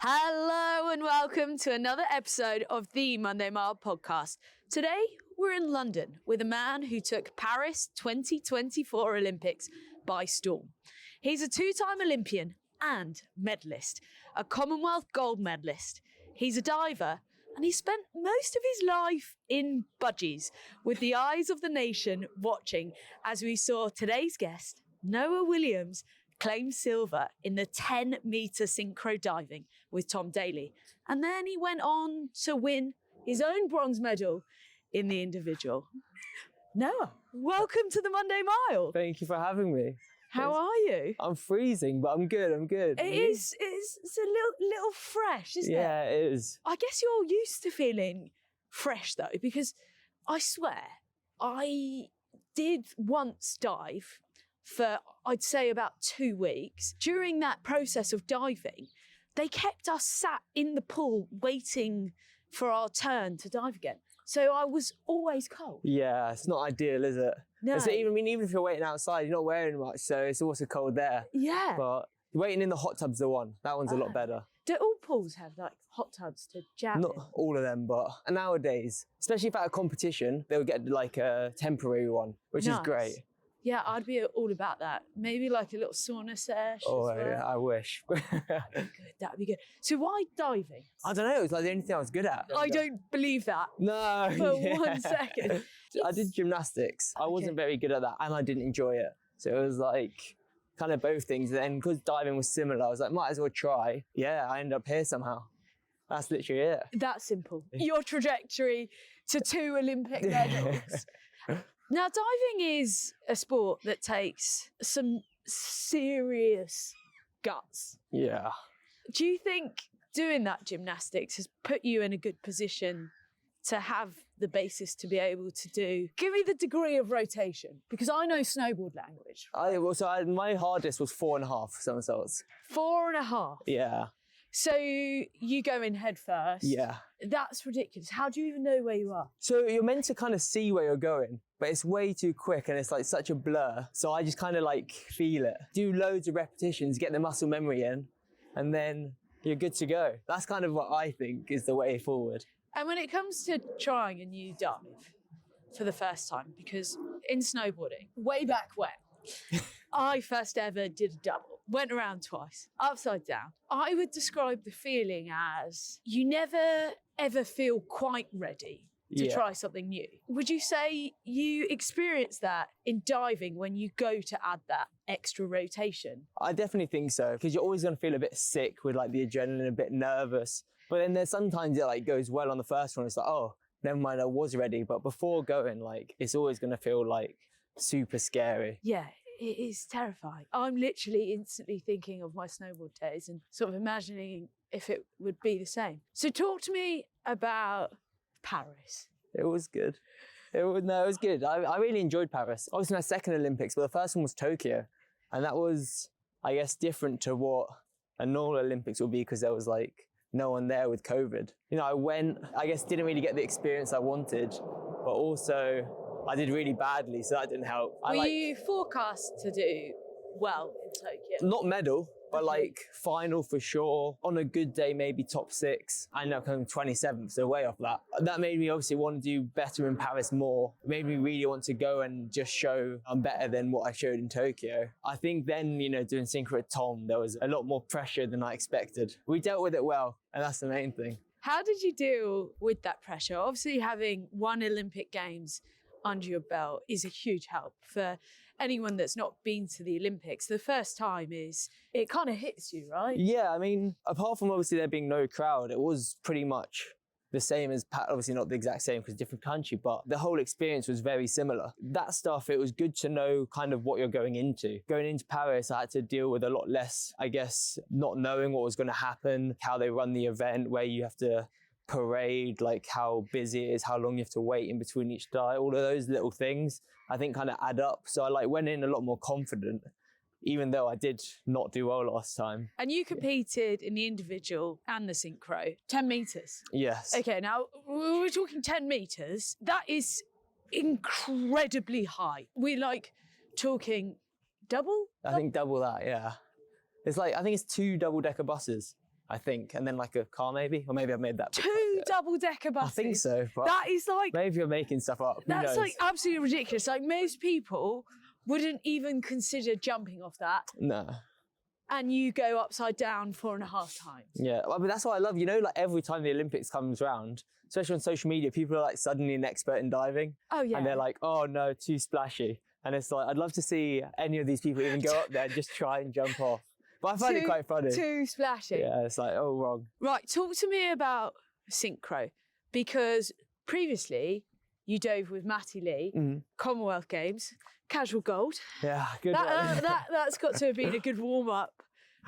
Hello and welcome to another episode of the Monday Mile podcast. Today, we're in London with a man who took Paris 2024 Olympics by storm. He's a two-time Olympian and medalist, a Commonwealth gold medalist. He's a diver and he spent most of his life in budgies with the eyes of the nation watching as we saw today's guest, Noah Williams, claim silver in the 10-metre synchro diving with Tom Daley. And then he went on to win his own bronze medal in the individual. Noah, welcome to the Monday Mile. Thank you for having me. How are you? I'm freezing, but I'm good. It's a little fresh, isn't it? Yeah, it is. I guess you're used to feeling fresh though, because I swear I did once dive for, I'd say, about 2 weeks. During that process of diving, they kept us sat in the pool waiting for our turn to dive again. So I was always cold. Yeah, it's not ideal, is it? No. So even if you're waiting outside, you're not wearing much, so it's also cold there. Yeah. But waiting in the hot tub's the one. That one's a lot better. Do all pools have like hot tubs to jam Not in? all of them, but nowadays, especially if at a competition, they'll get like a temporary one, which is great. Yeah, I'd be all about that. Maybe like a little sauna sesh. Oh, as well. yeah, I wish. That'd be good. So why diving? I don't know, it's like the only thing I was good at. I don't believe that. No. For 1 second. I did gymnastics. I wasn't very good at that and I didn't enjoy it. So it was like kind of both things. And then because diving was similar, I was like, might as well try. Yeah, I ended up here somehow. That's literally it. That simple. Your trajectory to 2 Olympic medals. Now, diving is a sport that takes some serious guts. Yeah. Do you think doing that gymnastics has put you in a good position to have the basis to be able to do? Give me the degree of rotation, because I know snowboard language. My hardest was 4.5 somersaults. 4.5. Yeah. So you go in head first. Yeah. That's ridiculous. How do you even know where you are? So you're meant to kind of see where you're going, but it's way too quick and it's like such a blur. So I just kind of like feel it. Do loads of repetitions, get the muscle memory in, and then you're good to go. That's kind of what I think is the way forward. And when it comes to trying a new dive for the first time, because in snowboarding, way back when, I first ever did a double, went around twice, upside down. I would describe the feeling as you never ever feel quite ready to try something new. Would you say you experience that in diving when you go to add that extra rotation? I definitely think so, because you're always going to feel a bit sick with like the adrenaline, a bit nervous. But then there's sometimes it like goes well on the first one. It's like, oh, never mind, I was ready. But before going, like, it's always going to feel like super scary. Yeah, it is terrifying. I'm literally instantly thinking of my snowboard days and sort of imagining if it would be the same. So talk to me about Paris. It was good. It was good. I really enjoyed Paris. Obviously my second Olympics, but the first one was Tokyo. And that was, I guess, different to what a normal Olympics would be, because there was like no one there with COVID. You know, I went, I guess didn't really get the experience I wanted, but also I did really badly, so that didn't help. Were you forecast to do well in Tokyo? Not medal, but like final for sure. On a good day, maybe top 6. I ended up coming 27th, so way off that. That made me obviously want to do better in Paris more. It made me really want to go and just show I'm better than what I showed in Tokyo. I think then, you know, doing synchro with Tom, there was a lot more pressure than I expected. We dealt with it well, and that's the main thing. How did you deal with that pressure? Obviously having 1 Olympic Games under your belt is a huge help for anyone that's not been to the Olympics. The first time it kind of hits you, right? Yeah, I mean, apart from obviously there being no crowd, it was pretty much the same as, obviously not the exact same because different country, but the whole experience was very similar. That stuff, it was good to know kind of what you're going into. Going into Paris, I had to deal with a lot less, I guess, not knowing what was going to happen, how they run the event, where you have to parade, like how busy it is, how long you have to wait in between each dive, all of those little things I think kind of add up. So I like went in a lot more confident, even though I did not do well last time. And you competed in the individual and the synchro, 10 metres. Yes. Okay, now we're talking 10 metres. That is incredibly high. We're like talking double? I think double that, yeah. It's like, I think it's 2 double-decker buses. I think, and then like a car maybe, or maybe I've made that. Two double-decker buses. I think so. But That is like, maybe you're making stuff up. Who that's knows? like absolutely ridiculous. Like most people wouldn't even consider jumping off that. No. And you go upside down 4.5 times. Yeah, I mean, that's what I love. You know, like every time the Olympics comes around, especially on social media, people are like suddenly an expert in diving. Oh, yeah. And they're like, oh no, too splashy. And it's like, I'd love to see any of these people even go up there and just try and jump off. But I find it quite funny. Too splashy. Yeah, it's like, oh, wrong. Right, talk to me about synchro. Because previously, you dove with Matty Lee, Commonwealth Games, casual gold. Yeah, good one. That's got to have been a good warm-up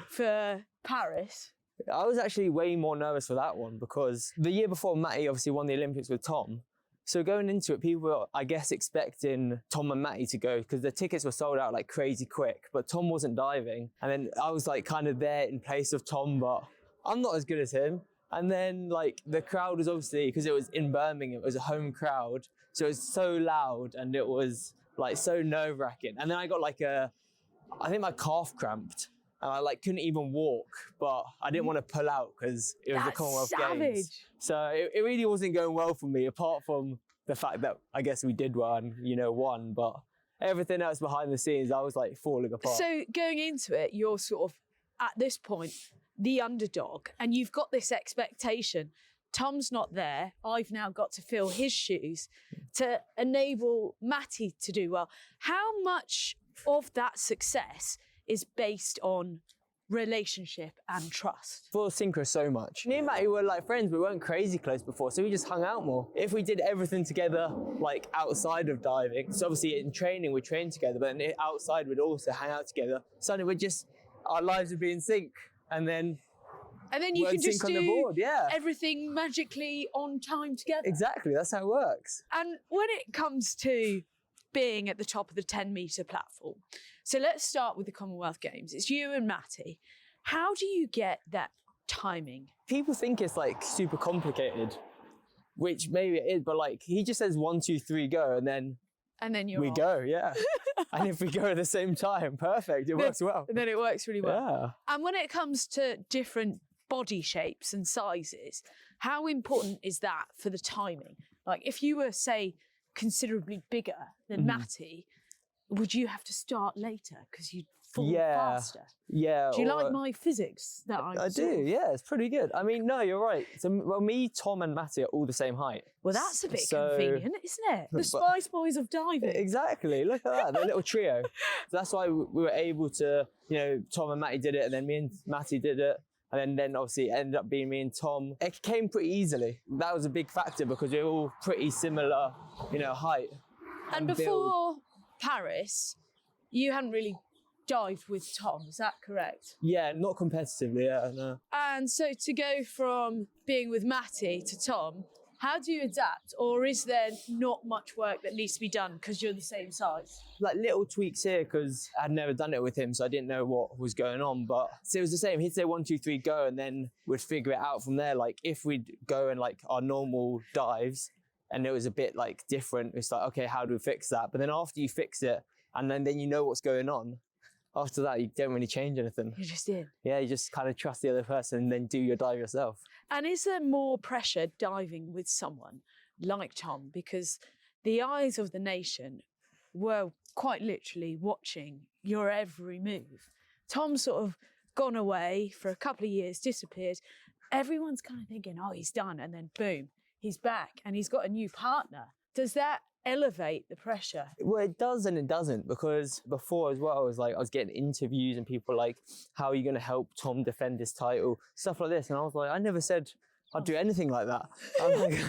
for Paris. I was actually way more nervous for that one because the year before, Matty obviously won the Olympics with Tom. So going into it, people were, I guess, expecting Tom and Matty to go because the tickets were sold out like crazy quick, but Tom wasn't diving. And then I was like kind of there in place of Tom, but I'm not as good as him. And then like the crowd was obviously, because it was in Birmingham, it was a home crowd. So it was so loud and it was like so nerve-wracking. And then I got like I think my calf cramped. And I like couldn't even walk, but I didn't want to pull out because it was the Commonwealth Games. So it really wasn't going well for me, apart from the fact that I guess we did won, but everything else behind the scenes, I was like falling apart. So going into it, you're sort of, at this point, the underdog, and you've got this expectation. Tom's not there. I've now got to fill his shoes to enable Matty to do well. How much of that success is based on relationship and trust? For synchro, so much. Me and Matty were like friends, we weren't crazy close before, so we just hung out more. If we did everything together, like outside of diving, so obviously in training we trained together, but then outside we'd also hang out together. Suddenly our lives would be in sync, and then you can just do board, yeah. everything magically on time together. Exactly, that's how it works. And when it comes to being at the top of the 10-metre platform, so let's start with the Commonwealth Games. It's you and Matty. How do you get that timing? People think it's like super complicated, which maybe it is, but like he just says 1, 2, 3, go, and then we go, yeah. And if we go at the same time, perfect, it works well. And then it works really well. Yeah. And when it comes to different body shapes and sizes, how important is that for the timing? Like if you were, say, considerably bigger than Matty, would you have to start later because you'd fall faster? Yeah. Do you like my physics that I do, yeah, it's pretty good. I mean, no, you're right. So, well, me, Tom and Matty are all the same height. Well, that's a bit convenient, isn't it? The Spice Boys of diving. Exactly, look at that, they're a little trio. So that's why we were able to, Tom and Matty did it, and then me and Matty did it. And then obviously it ended up being me and Tom. It came pretty easily. That was a big factor because we're all pretty similar, height. And before Paris, you hadn't really dived with Tom, is that correct? Yeah, not competitively, yeah, no. And so to go from being with Matty to Tom, how do you adapt? Or is there not much work that needs to be done because you're the same size? Like little tweaks here because I'd never done it with him, so I didn't know what was going on. But so it was the same. He'd say 1, 2, 3, go, and then we'd figure it out from there. Like if we'd go in like our normal dives and it was a bit like different, it's like, okay, how do we fix that? But then after you fix it and then you know what's going on, after that, you don't really change anything. You're just in. Yeah, you just kind of trust the other person and then do your dive yourself. And is there more pressure diving with someone like Tom? Because the eyes of the nation were quite literally watching your every move. Tom's sort of gone away for a couple of years, disappeared. Everyone's kind of thinking, oh, he's done. And then boom, he's back and he's got a new partner. Does that elevate the pressure? Well, it does and it doesn't, because before as well, I was getting interviews and people like, how are you going to help Tom defend his title? Stuff like this. And I was like, I never said I'd do anything like that. I'm like,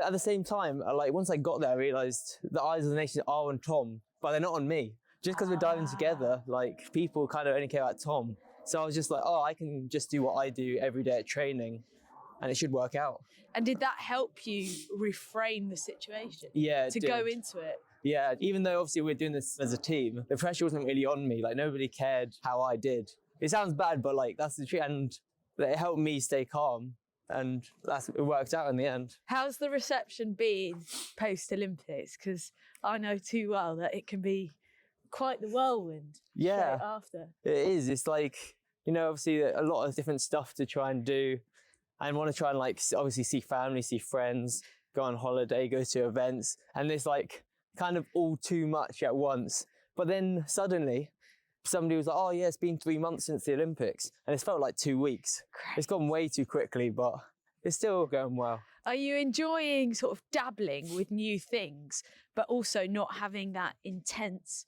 at the same time, once I got there, I realised the eyes of the nation are on Tom, but they're not on me. Just because we're diving together, like people kind of only care about Tom. So I was just like, oh, I can just do what I do every day at training and it should work out. And did that help you reframe the situation? Yeah, to go into it? Yeah, even though obviously we're doing this as a team, the pressure wasn't really on me. Like nobody cared how I did. It sounds bad, but like that's the truth. And it helped me stay calm. And it worked out in the end. How's the reception been post-Olympics? Because I know too well that it can be quite the whirlwind. Yeah, straight after. It is. It's like, you know, obviously a lot of different stuff to try and do. I want to try and like obviously see family, see friends, go on holiday, go to events, and it's like kind of all too much at once. But then suddenly somebody was like, oh yeah, it's been 3 months since the Olympics, and it's felt like 2 weeks. Great. It's gone way too quickly, but it's still going well. Are you enjoying sort of dabbling with new things, but also not having that intense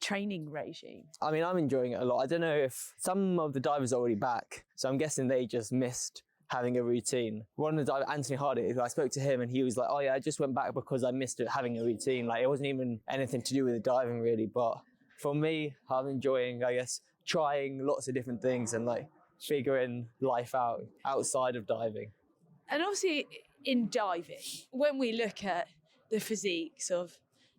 training regime? I mean, I'm enjoying it a lot. I don't know if some of the divers are already back, so I'm guessing they just missed having a routine. One of the divers, Anthony Hardy, I spoke to him and he was like, oh yeah, I just went back because I missed it having a routine. Like it wasn't even anything to do with the diving really. But for me, I'm enjoying, I guess, trying lots of different things and like figuring life out outside of diving. And obviously in diving, when we look at the physiques of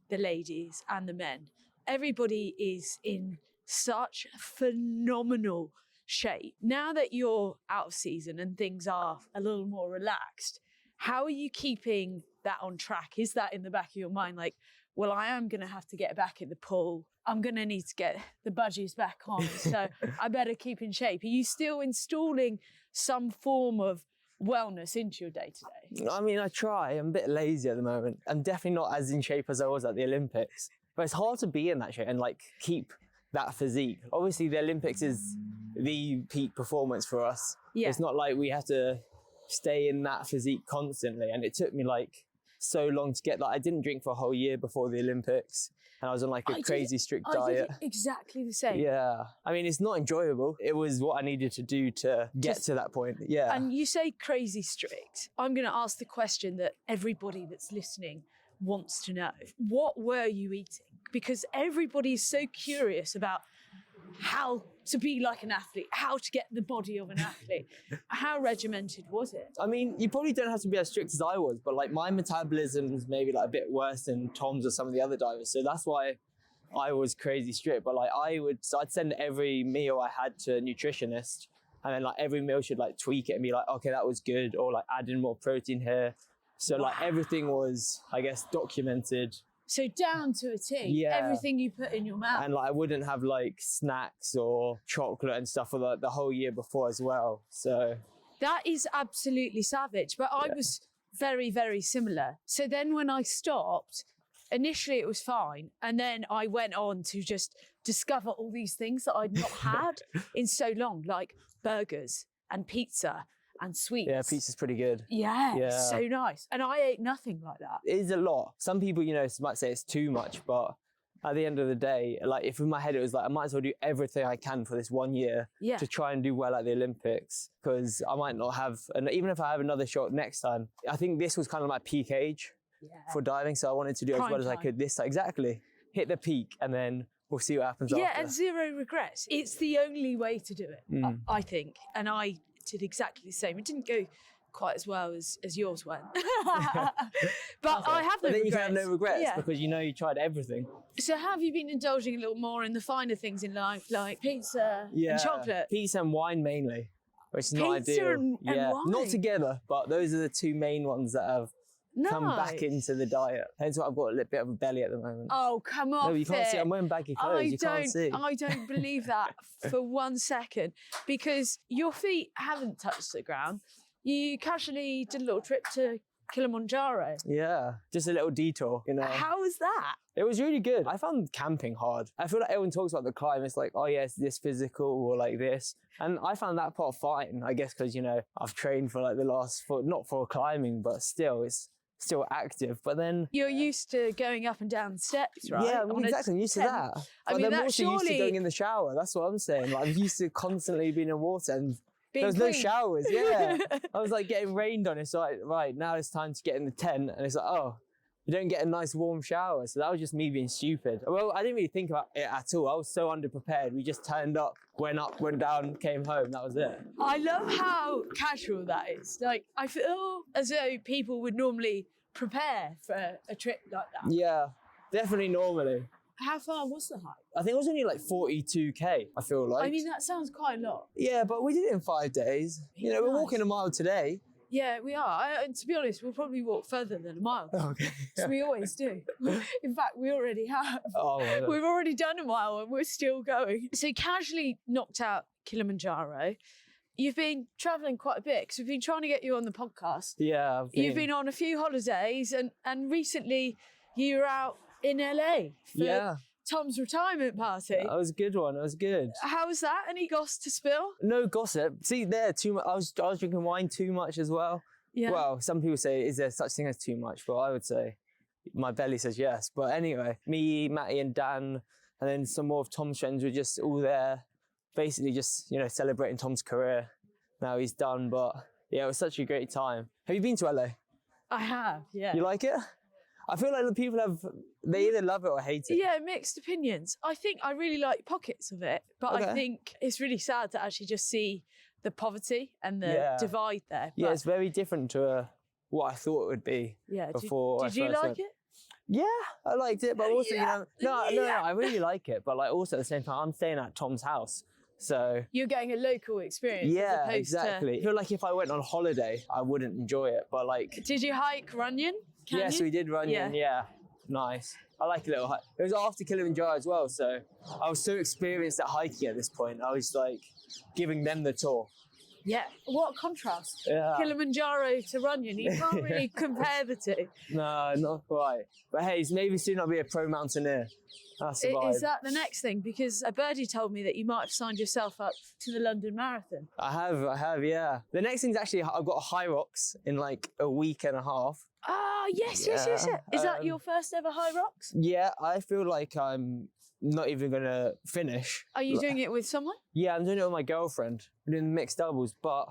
the ladies and the men, everybody is in such phenomenal shape. Now that you're out of season and things are a little more relaxed, how are you keeping that on track? Is that in the back of your mind? Like, well, I am going to have to get back in the pool. I'm going to need to get the budgies back on. So I better keep in shape. Are you still installing some form of wellness into your day-to-day? I mean, I try. I'm a bit lazy at the moment. I'm definitely not as in shape as I was at the Olympics. But it's hard to be in that shape and like keep that physique. Obviously, the Olympics is the peak performance for us. Yeah. It's not like we have to stay in that physique constantly. And it took me like so long to get that. I didn't drink for a whole year before the Olympics. And I was on like a crazy strict diet. I did it exactly the same. Yeah. I mean, it's not enjoyable. It was what I needed to do to get to that point. Yeah. And you say crazy strict. I'm going to ask the question that everybody that's listening wants to know. What were you eating? Because everybody is so curious about how to be like an athlete, how to get the body of an athlete. How regimented was it? I mean, you probably don't have to be as strict as I was, but like my metabolism is maybe like a bit worse than Tom's or some of the other divers. So that's why I was crazy strict. But like I'd send every meal I had to a nutritionist, and then like every meal should like tweak it and be like, okay, that was good, or like add in more protein here. So like everything was, I guess, documented. So down to a T, everything you put in your mouth. And like I wouldn't have like snacks or chocolate and stuff for the whole year before as well. So that is absolutely savage. But I was very, very similar. So then when I stopped, initially it was fine. And then I went on to just discover all these things that I'd not had in so long, like burgers and pizza and sweets. Yeah, pizza's pretty good. Yeah, so nice. And I ate nothing like that. It is a lot. Some people, you know, might say it's too much, but at the end of the day, like if in my head it was like, I might as well do everything I can for this 1 year to try and do well at the Olympics, because I might not have, and even if I have another shot next time, I think this was kind of my peak age for diving. So I wanted to do as well as I could this time. Exactly. Hit the peak and then we'll see what happens after. Yeah, and zero regrets. It's the only way to do it, I think. And I did exactly the same. It didn't go quite as well as yours went. But I have no regrets. Then you can have no regrets because you know you tried everything. So have you been indulging a little more in the finer things in life, like pizza and chocolate? Pizza and wine mainly, which is not Pizza ideal. and wine? Not together, but those are the two main ones that have come back into the diet. Hence why I've got a little bit of a belly at the moment. Oh, come on. No, you can't see. I'm wearing baggy clothes. You can't see. I don't believe that for 1 second, because your feet haven't touched the ground. You casually did a little trip to Kilimanjaro. Yeah, just a little detour, you know. How was that? It was really good. I found camping hard. I feel like everyone talks about the climb. It's like, oh yeah, it's this physical or like this. And I found that part fine, I guess, because, you know, I've trained for like the last, not for climbing, but still, it's still active. But then you're used to going up and down steps, right? Yeah, exactly. I'm used to that. I mean, I'm also used to going in the shower. That's what I'm saying. Like, I'm used to constantly being in water and there was no showers. Yeah, I was like getting rained on. It's like, right, now it's time to get in the tent, and it's like, oh, you don't get a nice warm shower. So that was just me being stupid. Well, I didn't really think about it at all. I was so underprepared. We just turned up, went down, came home. That was it. I love how casual that is. Like, I feel as though people would normally prepare for a trip like that. Yeah, definitely normally. How far was the hike? I think it was only like 42k, I feel like. I mean, that sounds quite a lot. Yeah, but we did it in 5 days. You know, we're walking a mile today. Yeah, we are. And to be honest, we'll probably walk further than a mile. Okay. So we always do. In fact, we already have. Oh, well, we've already done a mile and we're still going. So casually knocked out Kilimanjaro. You've been traveling quite a bit because we've been trying to get you on the podcast. Yeah, You've been on a few holidays and recently you were out in LA for Tom's retirement party. That was a good one. It was good. How was that? Any goss to spill? No gossip. See, there too much. I was drinking wine too much as well. Yeah. Well, some people say, is there such thing as too much? But I would say my belly says yes. But anyway, me, Matty and Dan, and then some more of Tom's friends were just all there, basically just, celebrating Tom's career. Now he's done, but yeah, it was such a great time. Have you been to LA? I have, yeah. You like it? I feel like the people they either love it or hate it. Yeah, mixed opinions. I think I really like pockets of it, but I think it's really sad to actually just see the poverty and the divide there. Yeah, it's very different to what I thought it would be before. Did you like it? Yeah, I liked it, but also, no, I really like it. But like also at the same time, I'm staying at Tom's house. So you're getting a local experience. Yeah, as opposed exactly. I feel like if I went on holiday, I wouldn't enjoy it. But like, did you hike Runyon Canyon? Yes, we did Runyon. Yeah, nice. I like a little hike. It was after Kilimanjaro as well, so I was so experienced at hiking at this point. I was like giving them the tour. Yeah, what a contrast. Yeah. Kilimanjaro to Runyon. You can't really compare the two. No, not quite. But hey, maybe soon I'll be a pro mountaineer. That's the vibe. Is that the next thing? Because a birdie told me that you might have signed yourself up to the London Marathon. I have, yeah. The next thing's actually, I've got a HYROX in like a week and a half. Ah, yes. Is that your first ever HYROX? Yeah, I feel like I'm not even going to finish. Are you doing it with someone? Yeah, I'm doing it with my girlfriend. We're doing mixed doubles, but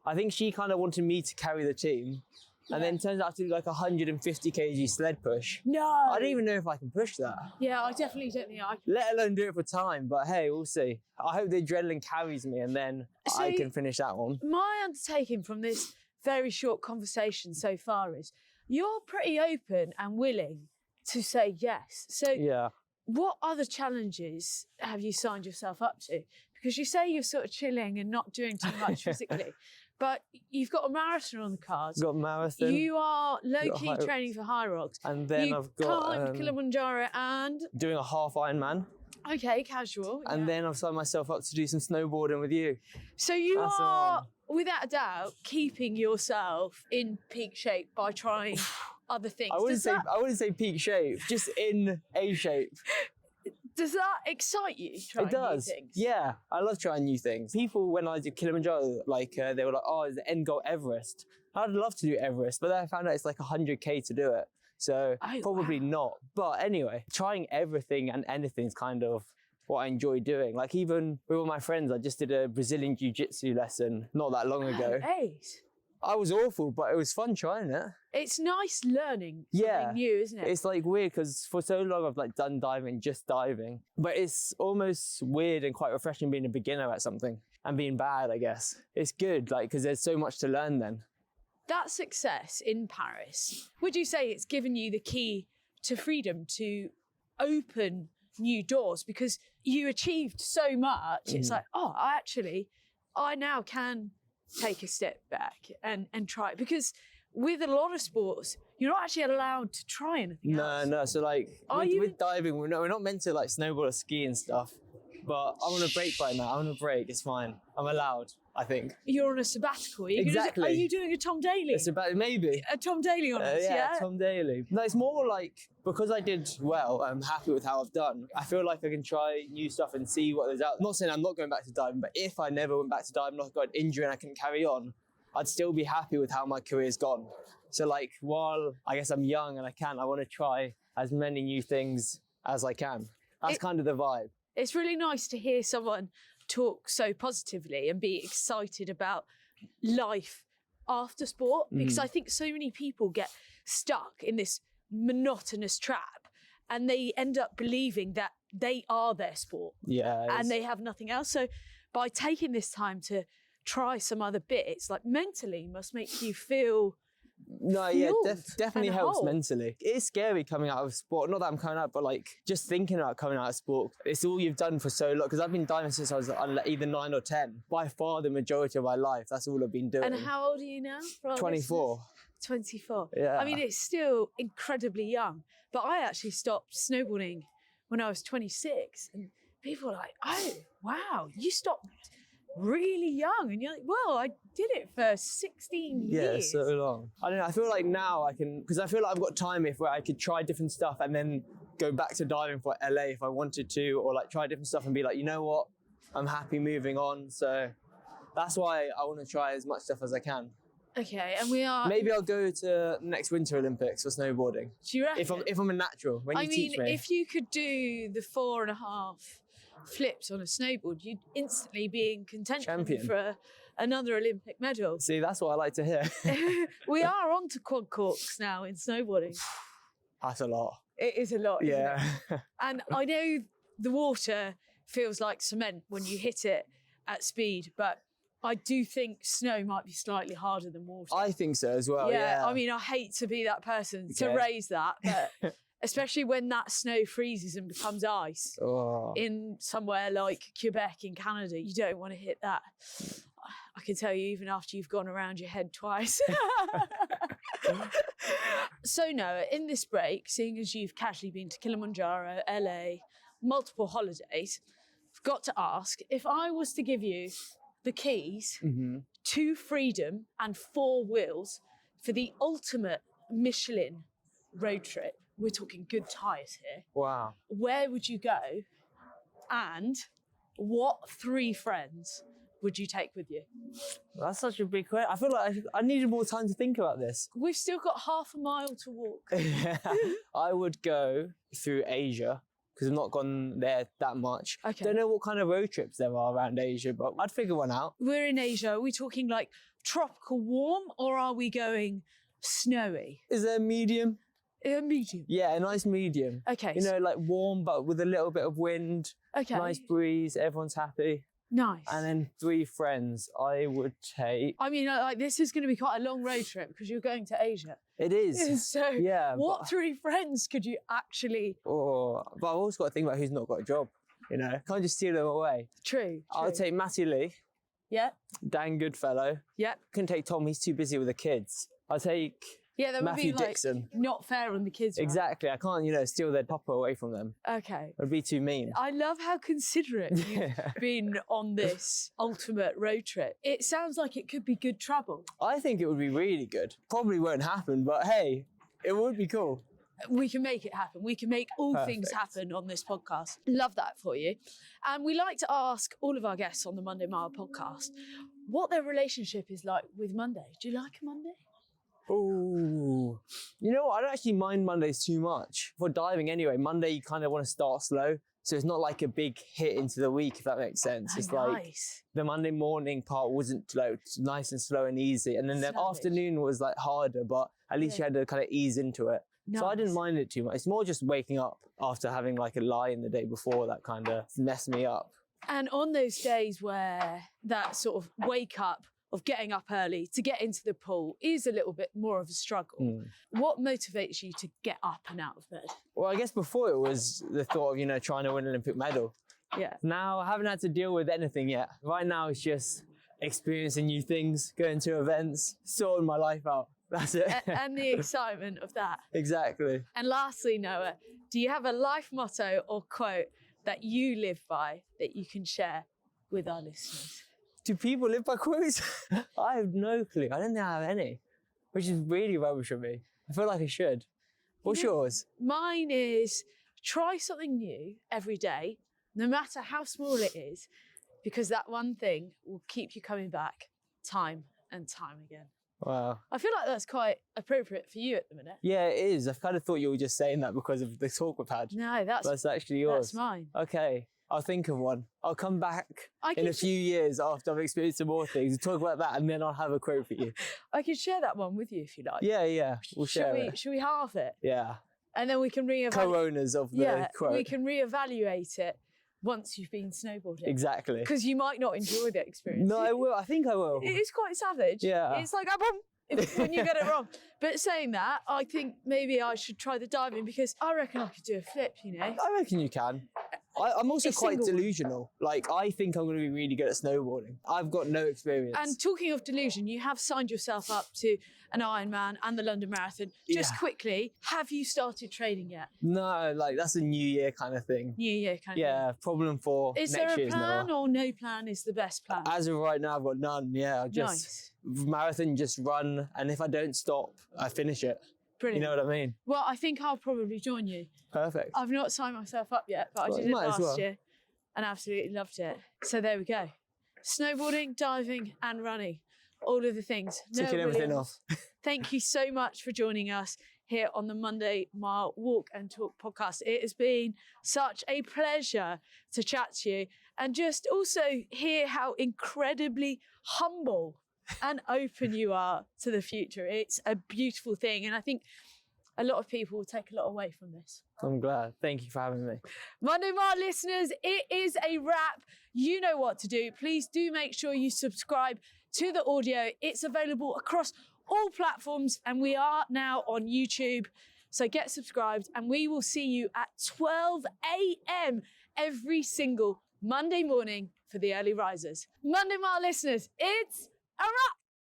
I think she kind of wanted me to carry the team. And then turns out to do like 150 kg sled push. No. I don't even know if I can push that. Yeah, I definitely don't think I can. Let alone do it for time, but hey, we'll see. I hope the adrenaline carries me and then I can finish that one. My undertaking from this very short conversation so far is you're pretty open and willing to say yes. So what other challenges have you signed yourself up to? Because you say you're sort of chilling and not doing too much physically. But you've got a marathon on the cards. Got a marathon. You are low-key training for HYROX. And then I've got... climbed Kilimanjaro and... doing a half Ironman. Okay, casual. And then I've signed myself up to do some snowboarding with you. So you are, without a doubt, keeping yourself in peak shape by trying other things. I wouldn't say peak shape, just in A shape. Does that excite you, trying new things? Yeah. I love trying new things. People, when I did Kilimanjaro, they were like, oh, is the end goal Everest? I'd love to do Everest, but then I found out it's like 100K to do it. So probably not. But anyway, trying everything and anything is kind of what I enjoy doing. Like even with all my friends, I just did a Brazilian jiu-jitsu lesson not that long ago. I was awful, but it was fun trying it. It's nice learning something new, isn't it? It's like weird because for so long I've like done diving, just diving. But it's almost weird and quite refreshing being a beginner at something and being bad, I guess. It's good, like, because there's so much to learn then. That success in Paris, would you say it's given you the key to freedom to open new doors? Because you achieved so much. It's like, I now can take a step back and try it. Because with a lot of sports, you're not actually allowed to try anything else. No. So like with diving, we're not meant to like snowboard or ski and stuff. But I'm on a break right now. I'm on a break. It's fine. I'm allowed, I think. You're on a sabbatical. Exactly. Are you doing a Tom Daley? It's about maybe. A Tom Daley on us, yeah? Tom Daley. No, it's more like, because I did well, I'm happy with how I've done. I feel like I can try new stuff and see what there's out. I'm not saying I'm not going back to diving, but if I never went back to diving, not got an injury and I couldn't carry on, I'd still be happy with how my career's gone. So like, while I guess I'm young and I want to try as many new things as I can. That's kind of the vibe. It's really nice to hear someone talk so positively and be excited about life after sport, because I think so many people get stuck in this monotonous trap and they end up believing that they are their sport and they have nothing else. So by taking this time to try some other bits, like mentally must make you feel definitely helps mentally. It is scary coming out of sport. Not that I'm coming out, but like just thinking about coming out of sport. It's all you've done for so long. Because I've been diving since I was either 9 or 10. By far the majority of my life, that's all I've been doing. And how old are you now? 24. 24. Yeah. I mean, it's still incredibly young. But I actually stopped snowboarding when I was 26. And people were like, oh, wow, you stopped really young. And you're like, well, I did it for 16 years. Yeah, so long. I don't know, I feel like now I can, because I feel like I've got time where I could try different stuff and then go back to diving for LA if I wanted to, or like try different stuff and be like, you know what, I'm happy moving on. So that's why I want to try as much stuff as I can. Okay, and we are... Maybe I'll go to next Winter Olympics for snowboarding. Do you reckon? If I'm a natural, when you teach me. If you could do the 4.5 flips on a snowboard, you'd instantly be in contention Champion. for another Olympic medal. See, that's what I like to hear. We are on to quad corks now in snowboarding. That's a lot. It is a lot, isn't Yeah. it? And I know the water feels like cement when you hit it at speed, but I do think snow might be slightly harder than water. I think so as well, yeah. I mean, I hate to be that person to Okay. raise that, but especially when that snow freezes and becomes ice Oh. in somewhere like Quebec in Canada, you don't want to hit that. I can tell you, even after you've gone around your head twice. So Noah, in this break, seeing as you've casually been to Kilimanjaro, LA, multiple holidays, I've got to ask, if I was to give you the keys to freedom and 4 wheels for the ultimate Michelin road trip, we're talking good tyres here, Wow. where would you go? And what 3 friends would you take with you? That's such a big question. I feel like I needed more time to think about this. We've still got half a mile to walk. I would go through Asia because I've not gone there that much. Okay. Don't know what kind of road trips there are around Asia, but I'd figure one out. We're in Asia. Are we talking like tropical warm or are we going snowy? Is there a medium? Medium. Yeah, a nice medium. Okay. You know, like warm but with a little bit of wind, Okay. nice breeze, everyone's happy. Nice. And then 3 friends I would take. I mean, like this is going to be quite a long road trip because you're going to Asia. It is. So Yeah. what but- 3 friends could you actually... But I've also got to think about who's not got a job. You know, can't just steal them away. True. I'll take Matty Lee, Yeah. Dan Goodfellow. Yeah. Couldn't take Tom, he's too busy with the kids. I'll take Yeah, that would Matthew be like Dixon. not fair on the kids. Right? Exactly. I can't, steal their papa away from them. Okay. It'd be too mean. I love how considerate you've been on this ultimate road trip. It sounds like it could be good trouble. I think it would be really good. Probably won't happen, but hey, it would be cool. We can make it happen. We can make all things Perfect. happen on this podcast. Love that for you. And we like to ask all of our guests on the Monday Mile podcast what their relationship is like with Monday. Do you like a Monday? Ooh. You know what? I don't actually mind Mondays too much. For diving anyway, Monday you kind of want to start slow. So it's not like a big hit into the week, if that makes sense. It's like Nice. the Monday morning part wasn't like nice and slow and easy. And then the Savage. afternoon was like harder, but at least you had to kind of ease into it. So I didn't Nice. mind it too much. It's more just waking up after having like a lie in the day before that kind of messed me up. And on those days where that sort of wake up of getting up early to get into the pool is a little bit more of a struggle, what motivates you to get up and out of bed? Well, I guess before it was the thought of, trying to win an Olympic medal. Yeah. Now I haven't had to deal with anything yet. Right now it's just experiencing new things, going to events, sorting my life out. That's it. And the excitement of that. Exactly. And lastly, Noah, do you have a life motto or quote that you live by that you can share with our listeners? Do people live by quotes? I have no clue. I don't think I have any, which is really rubbish of me. I feel like I should. What's yours? Mine is try something new every day, no matter how small it is, because that one thing will keep you coming back time and time again. Wow. I feel like that's quite appropriate for you at the minute. Yeah, it is. I kind of thought you were just saying that because of the talk we've had. No, That's actually yours. that's mine. Okay. I'll think of one. I'll come back I in can a few years after I've experienced some more things and talk about that, and then I'll have a quote for you. I can share that one with you if you like. Yeah. We'll share it. Should we halve it? Yeah. And then we can reevaluate. Co-owners of the quote. we can reevaluate it once you've been snowboarding. Exactly. Because you might not enjoy the experience. No, I will. I think I will. It is quite savage. Yeah. It's like, when you get it wrong. But saying that, I think maybe I should try the diving because I reckon I could do a flip, I reckon you can. I'm also A quite single one. delusional. Like, I think I'm going to be really good at snowboarding. I've got no experience. And talking of delusion, you have signed yourself up to an Ironman and the London Marathon. Just Yeah. quickly, have you started training yet? No, like, that's a New Year kind of thing. New Year kind of Yeah, problem for thing. Is next there a year's plan Noah. or no plan is the best plan? As of right now, I've got none. Yeah, I just Nice. marathon, just run, and if I don't stop, I finish it. Brilliant. You know what I mean? Well, I think I'll probably join you. Perfect. I've not signed myself up yet, but I Well, did you it might as last well. year and absolutely loved it. So there we go. Snowboarding, diving and running. All of the things. Ticking Noah everything Williams, off. Thank you so much for joining us here on the Monday Mile Walk and Talk podcast. It has been such a pleasure to chat to you and just also hear how incredibly humble and open you are to the future. It's a beautiful thing. And I think a lot of people will take a lot away from this. I'm glad. Thank you for having me. Monday Mile listeners, it is a wrap. You know what to do. Please do make sure you subscribe to the audio. It's available across all platforms and we are now on YouTube. So get subscribed and we will see you at 12 a.m. every single Monday morning for the early risers. Monday Mile listeners, it's a wrap.